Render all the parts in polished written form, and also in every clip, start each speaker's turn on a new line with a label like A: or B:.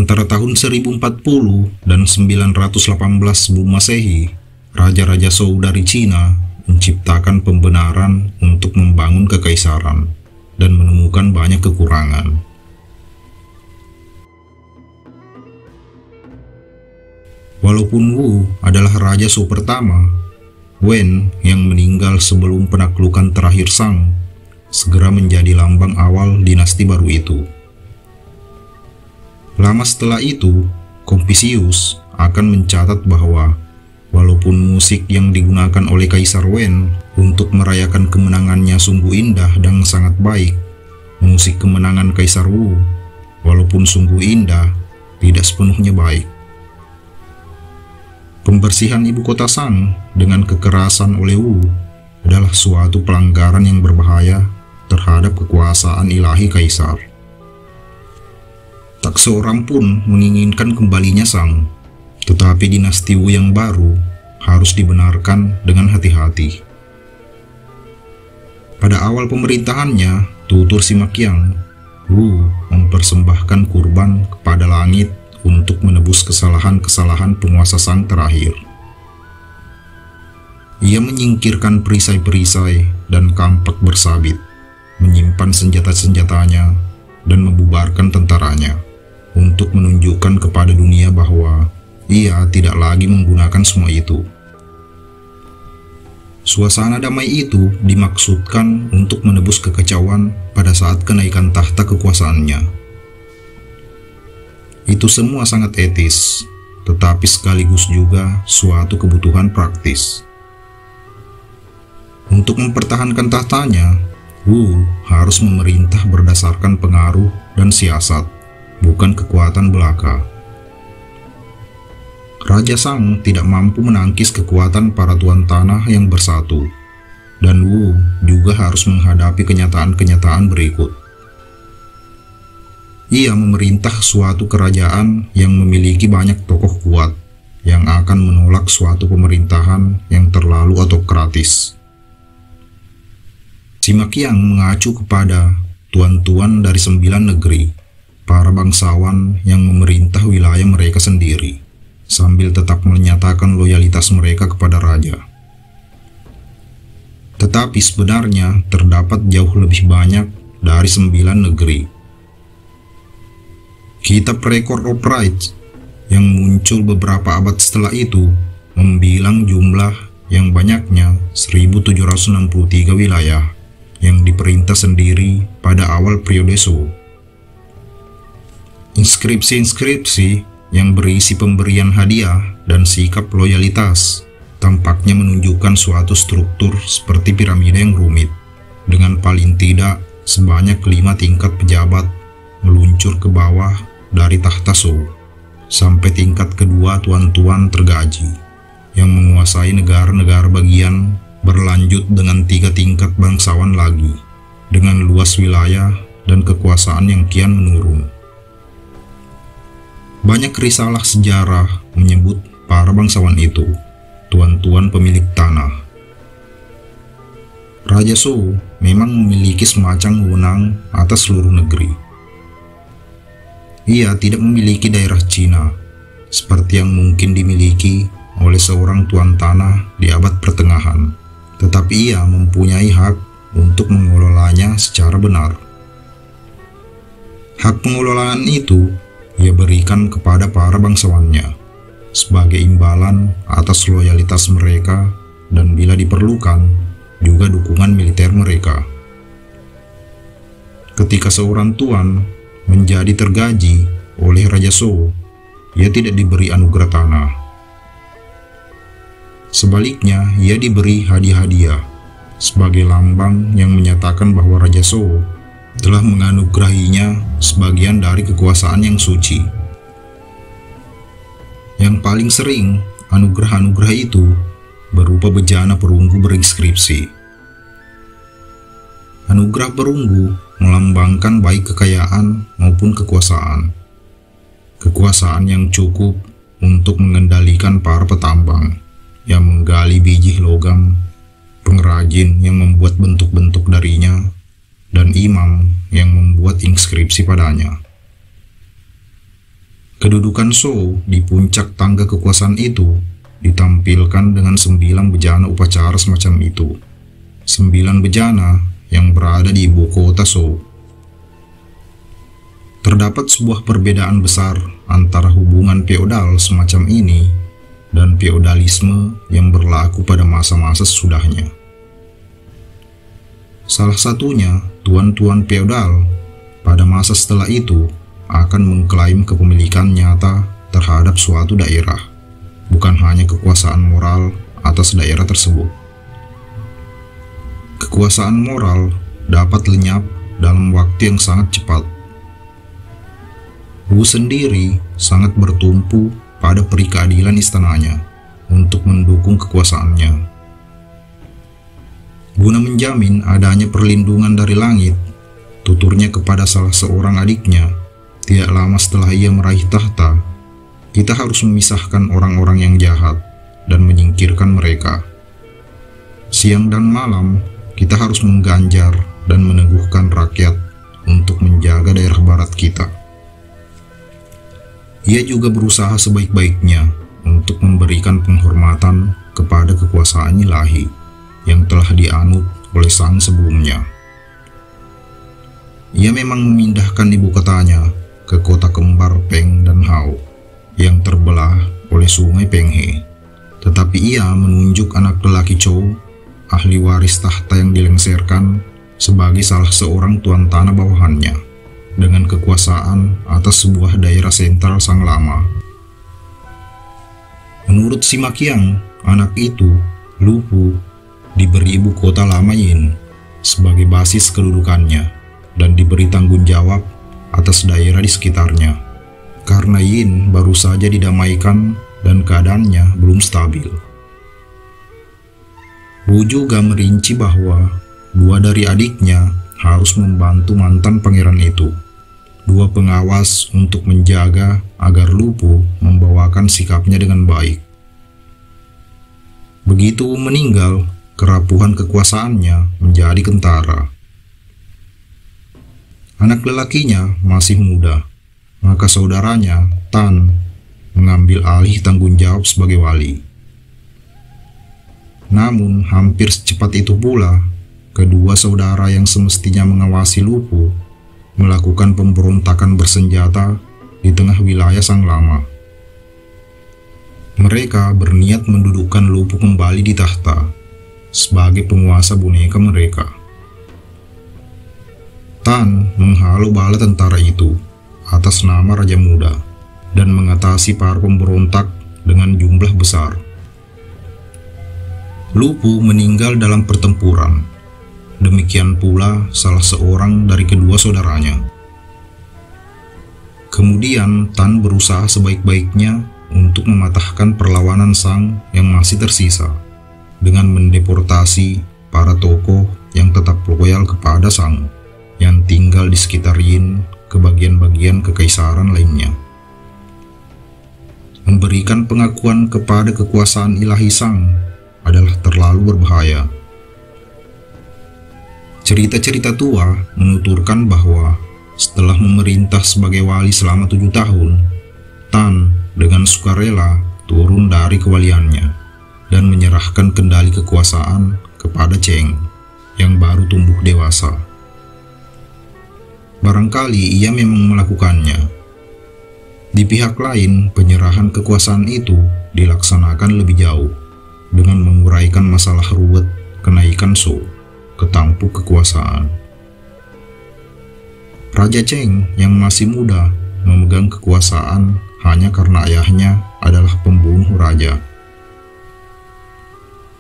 A: Antara tahun 1040 dan 918 sebelum Masehi, raja-raja Zhou dari Cina menciptakan pembenaran untuk membangun kekaisaran dan menemukan banyak kekurangan. Walaupun Wu adalah raja Zhou pertama, Wen yang meninggal sebelum penaklukan terakhir Shang segera menjadi lambang awal dinasti baru itu. Lama setelah itu, Confucius akan mencatat bahwa walaupun musik yang digunakan oleh Kaisar Wen untuk merayakan kemenangannya sungguh indah dan sangat baik, musik kemenangan Kaisar Wu, walaupun sungguh indah, tidak sepenuhnya baik. Pembersihan ibu kota Shang dengan kekerasan oleh Wu adalah suatu pelanggaran yang berbahaya terhadap kekuasaan ilahi Kaisar. Tak seorang pun menginginkan kembalinya Shang, tetapi dinasti Wu yang baru harus dibenarkan dengan hati-hati. Pada awal pemerintahannya, tutur Sima-Qiang, Wu mempersembahkan kurban kepada langit untuk menebus kesalahan-kesalahan penguasa Shang terakhir. Ia menyingkirkan perisai-perisai dan kampak bersabit, menyimpan senjata-senjatanya, dan membubarkan tentaranya untuk menunjukkan kepada dunia bahwa ia tidak lagi menggunakan semua itu. Suasana damai itu dimaksudkan untuk menebus kekacauan pada saat kenaikan tahta kekuasaannya. Itu semua sangat etis, tetapi sekaligus juga suatu kebutuhan praktis. Untuk mempertahankan tahtanya, Wu harus memerintah berdasarkan pengaruh dan siasat, bukan kekuatan belaka. Raja Shang tidak mampu menangkis kekuatan para tuan tanah yang bersatu, dan Wu juga harus menghadapi kenyataan-kenyataan berikut. Ia memerintah suatu kerajaan yang memiliki banyak tokoh kuat yang akan menolak suatu pemerintahan yang terlalu autokratis. Sima-Qiang mengacu kepada tuan-tuan dari 9 negeri, para bangsawan yang memerintah wilayah mereka sendiri, sambil tetap menyatakan loyalitas mereka kepada raja. Tetapi sebenarnya terdapat jauh lebih banyak dari 9 negeri. Kitab Record of Rights yang muncul beberapa abad setelah itu membilang jumlah yang banyaknya 1763 wilayah yang diperintah sendiri pada awal periode Zhou. Inskripsi-inskripsi yang berisi pemberian hadiah dan sikap loyalitas tampaknya menunjukkan suatu struktur seperti piramida yang rumit, dengan paling tidak sebanyak 5 tingkat pejabat meluncur ke bawah dari tahta Zhou, sampai tingkat kedua tuan-tuan tergaji, yang menguasai negara-negara bagian, berlanjut dengan 3 tingkat bangsawan lagi, dengan luas wilayah dan kekuasaan yang kian menurun. Banyak risalah sejarah menyebut para bangsawan itu tuan-tuan pemilik tanah. Raja Zhou memang memiliki semacam wewenang atas seluruh negeri. Ia tidak memiliki daerah Cina seperti yang mungkin dimiliki oleh seorang tuan tanah di abad pertengahan, tetapi ia mempunyai hak untuk mengelolanya secara benar. Hak pengelolaan itu ia berikan kepada para bangsawannya sebagai imbalan atas loyalitas mereka dan bila diperlukan juga dukungan militer mereka. Ketika seorang tuan menjadi tergaji oleh Raja Zhou, ia tidak diberi anugerah tanah. Sebaliknya, ia diberi hadiah-hadiah sebagai lambang yang menyatakan bahwa Raja Zhou telah menganugerahinya sebagian dari kekuasaan yang suci. Yang paling sering, anugerah-anugerah itu berupa bejana perunggu berinskripsi. Anugerah perunggu melambangkan baik kekayaan maupun kekuasaan. Kekuasaan yang cukup untuk mengendalikan para petambang yang menggali biji logam, pengrajin yang membuat bentuk-bentuk darinya, dan imam yang membuat inskripsi padanya. Kedudukan Zhou di puncak tangga kekuasaan itu ditampilkan dengan 9 bejana upacara semacam itu. 9 bejana yang berada di ibu kota Zhou. Terdapat sebuah perbedaan besar antara hubungan feodal semacam ini dan feodalisme yang berlaku pada masa-masa sesudahnya. Salah satunya, tuan-tuan feodal pada masa setelah itu akan mengklaim kepemilikan nyata terhadap suatu daerah, bukan hanya kekuasaan moral atas daerah tersebut. Kekuasaan moral dapat lenyap dalam waktu yang sangat cepat. Wu sendiri sangat bertumpu pada peri keadilan istananya untuk mendukung kekuasaannya. Guna menjamin adanya perlindungan dari langit, tuturnya kepada salah seorang adiknya, tidak lama setelah ia meraih tahta, kita harus memisahkan orang-orang yang jahat dan menyingkirkan mereka. Siang dan malam, kita harus mengganjar dan meneguhkan rakyat untuk menjaga daerah barat kita. Ia juga berusaha sebaik-baiknya untuk memberikan penghormatan kepada kekuasaan ilahi yang telah dianut oleh sang sebelumnya. Ia memang memindahkan ibu kotanya ke kota kembar Peng dan Hao yang terbelah oleh sungai Penghe, tetapi ia menunjuk anak lelaki Zhou, ahli waris tahta yang dilengserkan, sebagai salah seorang tuan tanah bawahannya dengan kekuasaan atas sebuah daerah sentral sang lama. Menurut Sima Qiang, anak itu, Lu Pu, diberi ibu kota lama Yin sebagai basis kedudukannya dan diberi tanggung jawab atas daerah di sekitarnya, karena Yin baru saja didamaikan dan keadaannya belum stabil. Wu juga merinci bahwa 2 dari adiknya harus membantu mantan pangeran itu, 2 pengawas untuk menjaga agar Lu Pu membawakan sikapnya dengan baik. Begitu Wu meninggal, kerapuhan kekuasaannya menjadi kentara. Anak lelakinya masih muda, maka saudaranya, Tan, mengambil alih tanggung jawab sebagai wali. Namun, hampir secepat itu pula, kedua saudara yang semestinya mengawasi Lu Pu melakukan pemberontakan bersenjata di tengah wilayah sang lama. Mereka berniat mendudukkan Lu Pu kembali di tahta sebagai penguasa boneka mereka. Tan menghalau bala tentara itu atas nama Raja Muda dan mengatasi para pemberontak dengan jumlah besar. Lu Pu meninggal dalam pertempuran. Demikian pula salah seorang dari kedua saudaranya. Kemudian Tan berusaha sebaik-baiknya untuk mematahkan perlawanan Sang yang masih tersisa dengan mendeportasi para tokoh yang tetap loyal kepada Sang yang tinggal di sekitar Yin ke bagian-bagian kekaisaran lainnya. Memberikan pengakuan kepada kekuasaan ilahi Sang adalah terlalu berbahaya. Cerita-cerita tua menuturkan bahwa setelah memerintah sebagai wali selama 7 tahun, Tan dengan sukarela turun dari kewaliannya dan menyerahkan kendali kekuasaan kepada Cheng yang baru tumbuh dewasa. Barangkali ia memang melakukannya. Di pihak lain, penyerahan kekuasaan itu dilaksanakan lebih jauh dengan menguraikan masalah ruwet kenaikan Zhou ke tampuk kekuasaan. Raja Cheng yang masih muda memegang kekuasaan hanya karena ayahnya adalah pembunuh raja.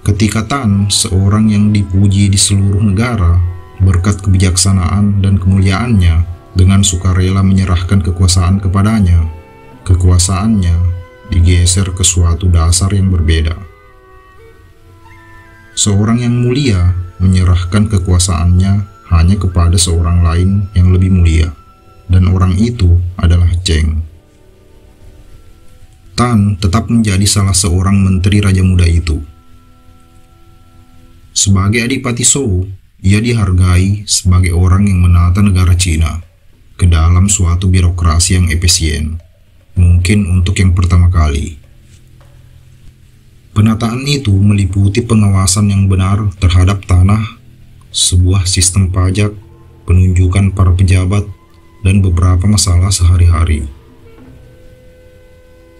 A: Ketika Tan, seorang yang dipuji di seluruh negara berkat kebijaksanaan dan kemuliaannya, dengan sukarela menyerahkan kekuasaan kepadanya, kekuasaannya digeser ke suatu dasar yang berbeda. Seorang yang mulia menyerahkan kekuasaannya hanya kepada seorang lain yang lebih mulia, dan orang itu adalah Cheng. Tan tetap menjadi salah seorang menteri Raja Muda itu. Sebagai Adipati Zhou, ia dihargai sebagai orang yang menata negara Cina ke dalam suatu birokrasi yang efisien, mungkin untuk yang pertama kali. Penataan itu meliputi pengawasan yang benar terhadap tanah, sebuah sistem pajak, penunjukan para pejabat, dan beberapa masalah sehari-hari.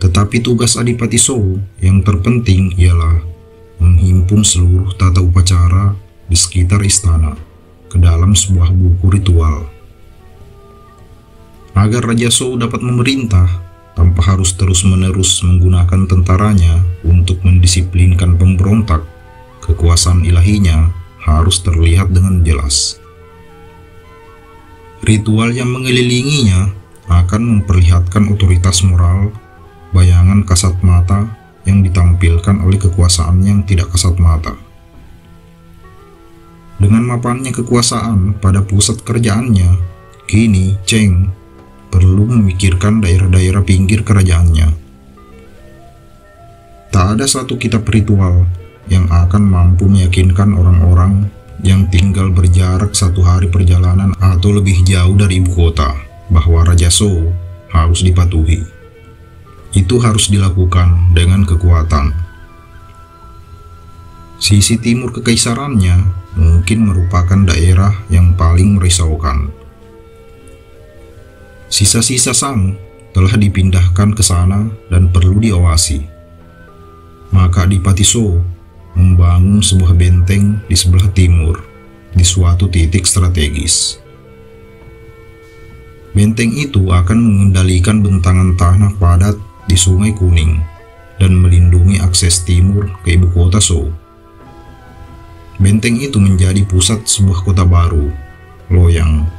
A: Tetapi tugas Adipati Sou yang terpenting ialah menghimpun seluruh tata upacara di sekitar istana ke dalam sebuah buku ritual. Agar Raja Sou dapat memerintah tanpa harus terus-menerus menggunakan tentaranya untuk mendisiplinkan pemberontak, kekuasaan ilahinya harus terlihat dengan jelas. Ritual yang mengelilinginya akan memperlihatkan otoritas moral, bayangan kasat mata yang ditampilkan oleh kekuasaan yang tidak kasat mata. Dengan mapannya kekuasaan pada pusat kerjaannya, kini Cheng perlu memikirkan daerah-daerah pinggir kerajaannya. Tak ada satu kitab ritual yang akan mampu meyakinkan orang-orang yang tinggal berjarak 1 hari perjalanan atau lebih jauh dari ibu kota bahwa Raja Sou harus dipatuhi. Itu harus dilakukan dengan kekuatan. Sisi timur kekaisarannya mungkin merupakan daerah yang paling merisaukan. Sisa-sisa Shang telah dipindahkan ke sana dan perlu diawasi. Maka Adipati Sou membangun sebuah benteng di sebelah timur di suatu titik strategis. Benteng itu akan mengendalikan bentangan tanah padat di Sungai Kuning dan melindungi akses timur ke ibu kota Sou. Benteng itu menjadi pusat sebuah kota baru, Luoyang.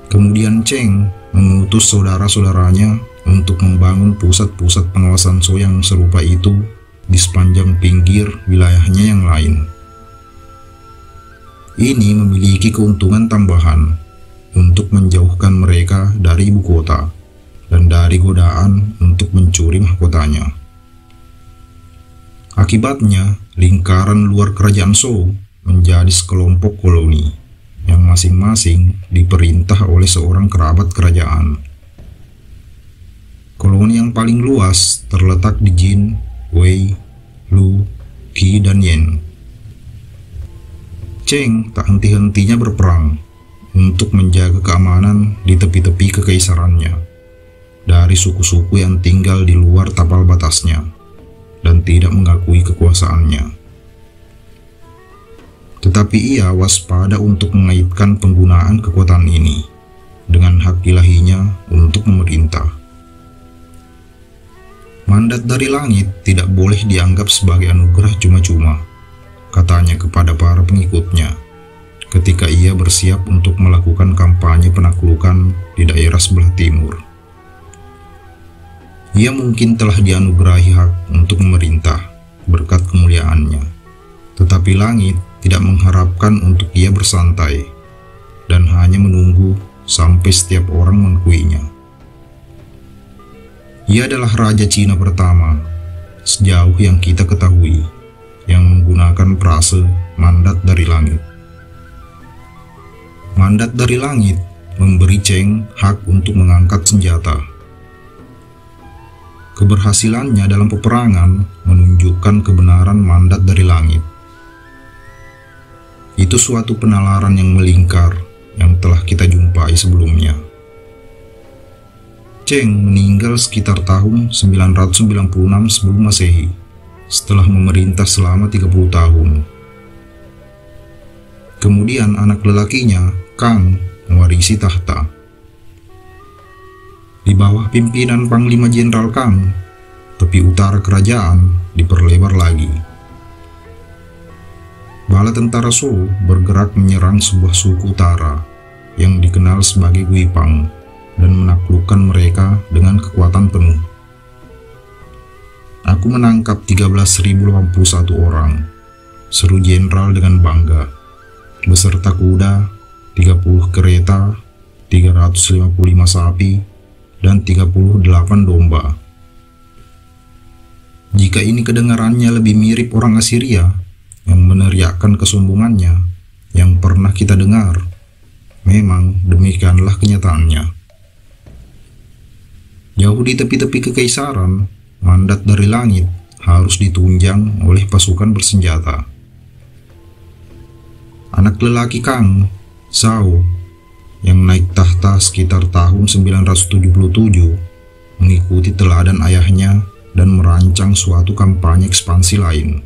A: Kemudian Cheng mengutus saudara-saudaranya untuk membangun pusat-pusat pengawasan Sou yang serupa itu di sepanjang pinggir wilayahnya yang lain. Ini memiliki keuntungan tambahan untuk menjauhkan mereka dari ibu kota dan dari godaan untuk mencuri mahkotanya. Akibatnya, lingkaran luar kerajaan Sou menjadi sekelompok koloni yang masing-masing diperintah oleh seorang kerabat kerajaan. Koloni yang paling luas terletak di Jin, Wei, Lu, Qi, dan Yen. Cheng tak henti-hentinya berperang untuk menjaga keamanan di tepi-tepi kekaisarannya dari suku-suku yang tinggal di luar tapal batasnya dan tidak mengakui kekuasaannya. Tetapi ia waspada untuk mengaitkan penggunaan kekuatan ini dengan hak ilahinya untuk memerintah. Mandat dari langit tidak boleh dianggap sebagai anugerah cuma-cuma, katanya kepada para pengikutnya ketika ia bersiap untuk melakukan kampanye penaklukan di daerah sebelah timur. Ia mungkin telah dianugerahi hak untuk memerintah berkat kemuliaannya, tetapi langit tidak mengharapkan untuk ia bersantai dan hanya menunggu sampai setiap orang mengakuinya. Ia adalah Raja Cina pertama, sejauh yang kita ketahui, yang menggunakan frase mandat dari langit. Mandat dari langit memberi Cheng hak untuk mengangkat senjata. Keberhasilannya dalam peperangan menunjukkan kebenaran mandat dari langit. Itu suatu penalaran yang melingkar yang telah kita jumpai sebelumnya. Cheng meninggal sekitar tahun 996 sebelum Masehi, setelah memerintah selama 30 tahun. Kemudian anak lelakinya, Kang, mewarisi tahta. Di bawah pimpinan Panglima Jenderal Kang, tepi utara kerajaan diperlebar lagi. Bala tentara Sou bergerak menyerang sebuah suku utara yang dikenal sebagai Guipang dan menaklukkan mereka dengan kekuatan penuh. Aku menangkap 13.081 orang, seru jenderal dengan bangga, beserta kuda, 30 kereta, 355 sapi, dan 38 domba. Jika ini kedengarannya lebih mirip orang Assyria yang meneriakkan kesombongannya yang pernah kita dengar, memang demikianlah kenyataannya. Jauh di tepi-tepi kekaisaran, mandat dari langit harus ditunjang oleh pasukan bersenjata. Anak lelaki Kang, Shao, yang naik tahta sekitar tahun 977, mengikuti teladan ayahnya dan merancang suatu kampanye ekspansi lain,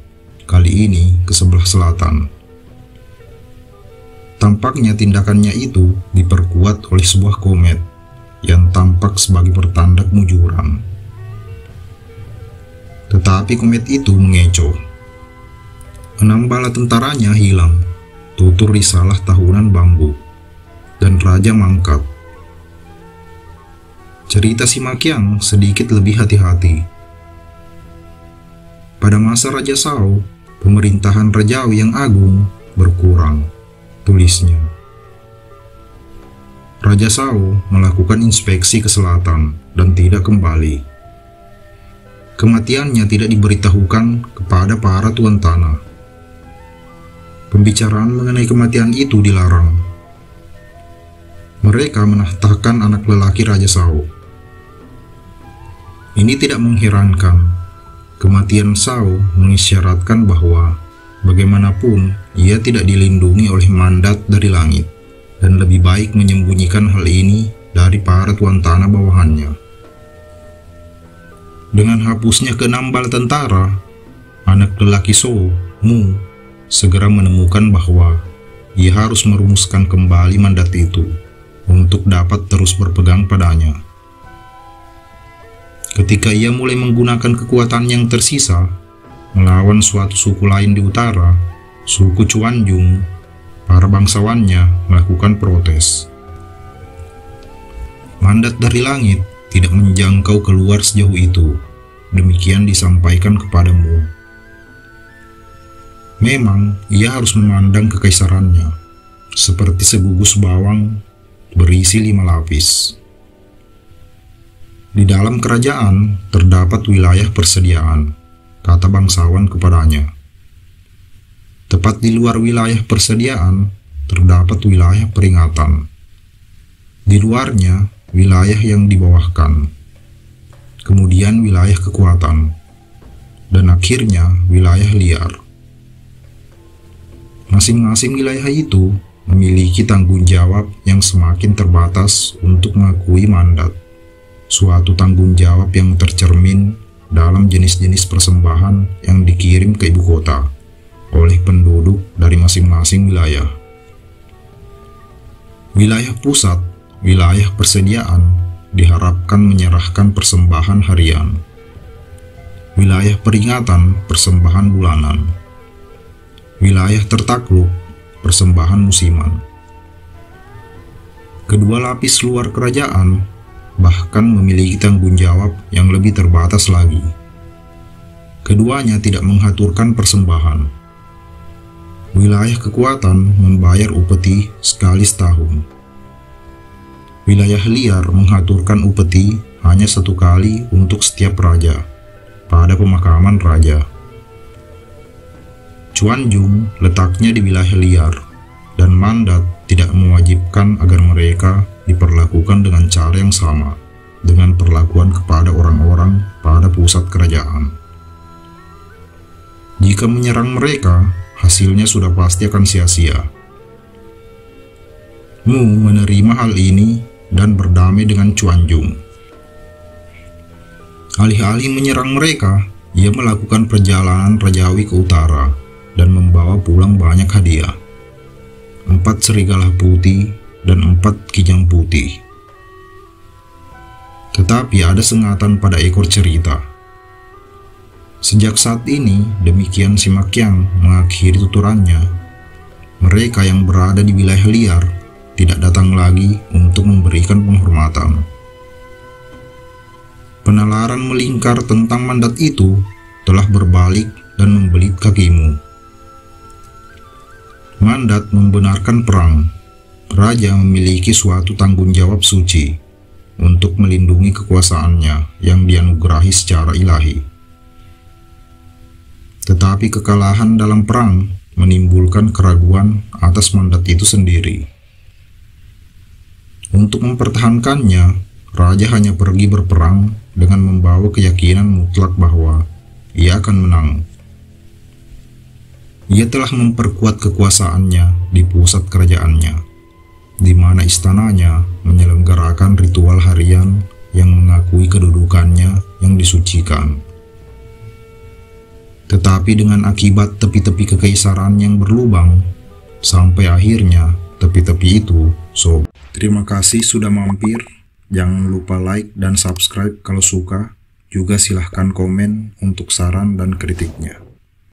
A: kali ini ke sebelah selatan. Tampaknya tindakannya itu diperkuat oleh sebuah komet yang tampak sebagai pertanda kemujuran. Tetapi komet itu mengecoh. 6 bala tentaranya hilang, tutur risalah tahunan bambu, dan raja mangkat. Cerita si Makiang sedikit lebih hati-hati. Pada masa Raja Shao, pemerintahan Rajawi yang agung berkurang, tulisnya. Raja Shao melakukan inspeksi ke selatan dan tidak kembali. Kematiannya tidak diberitahukan kepada para tuan tanah. Pembicaraan mengenai kematian itu dilarang. Mereka menahtahkan anak lelaki Raja Shao. Ini tidak mengherankan. Kematian Shao mengisyaratkan bahwa bagaimanapun ia tidak dilindungi oleh mandat dari langit, dan lebih baik menyembunyikan hal ini dari para tuan tanah bawahannya. Dengan hapusnya ke-6 bala tentara, anak lelaki Shao, Mu, segera menemukan bahwa ia harus merumuskan kembali mandat itu untuk dapat terus berpegang padanya. Ketika ia mulai menggunakan kekuatan yang tersisa melawan suatu suku lain di utara, suku Chuanjung, para bangsawannya melakukan protes. Mandat dari langit tidak menjangkau keluar sejauh itu, demikian disampaikan kepadamu. Memang ia harus memandang kekaisarannya seperti segugus bawang berisi 5 lapis. Di dalam kerajaan terdapat wilayah persediaan, kata bangsawan kepadanya. Tepat di luar wilayah persediaan terdapat wilayah peringatan. Di luarnya wilayah yang dibawahkan, kemudian wilayah kekuatan, dan akhirnya wilayah liar. Masing-masing wilayah itu memiliki tanggung jawab yang semakin terbatas untuk mengakui mandat, suatu tanggung jawab yang tercermin dalam jenis-jenis persembahan yang dikirim ke ibu kota oleh penduduk dari masing-masing wilayah. Wilayah pusat, wilayah persediaan, diharapkan menyerahkan persembahan harian. Wilayah peringatan, persembahan bulanan. Wilayah tertakluk, persembahan musiman. Kedua lapis luar kerajaan bahkan memiliki tanggung jawab yang lebih terbatas lagi. Keduanya tidak menghaturkan persembahan. Wilayah kekuatan membayar upeti sekali setahun. Wilayah liar mengaturkan upeti hanya 1 kali untuk setiap raja pada pemakaman raja. Chuanjung letaknya di wilayah liar, dan mandat tidak mewajibkan agar mereka diperlakukan dengan cara yang sama dengan perlakuan kepada orang-orang pada pusat kerajaan. Jika menyerang mereka, hasilnya sudah pasti akan sia-sia. Mu menerima hal ini dan berdamai dengan Chuanjung. Alih-alih menyerang mereka, ia melakukan perjalanan rajawi ke utara dan membawa pulang banyak hadiah. 4 serigala putih dan 4 kijang putih. Tetapi ada sengatan pada ekor cerita. Sejak saat ini, demikian si Makiang mengakhiri tuturannya, mereka yang berada di wilayah liar tidak datang lagi untuk memberikan penghormatan. Penalaran melingkar tentang mandat itu telah berbalik dan membelit kakimu. Mandat membenarkan perang. Raja memiliki suatu tanggung jawab suci untuk melindungi kekuasaannya yang dianugerahi secara ilahi. Tetapi kekalahan dalam perang menimbulkan keraguan atas mandat itu sendiri. Untuk mempertahankannya, Raja hanya pergi berperang dengan membawa keyakinan mutlak bahwa ia akan menang. Ia telah memperkuat kekuasaannya di pusat kerajaannya, di mana istananya menyelenggarakan ritual harian yang mengakui kedudukannya yang disucikan. Tetapi dengan akibat tepi-tepi kekaisaran yang berlubang, sampai akhirnya tepi-tepi itu sob. Terima kasih sudah mampir. Jangan lupa like dan subscribe kalau suka. Juga silahkan komen untuk saran dan kritiknya.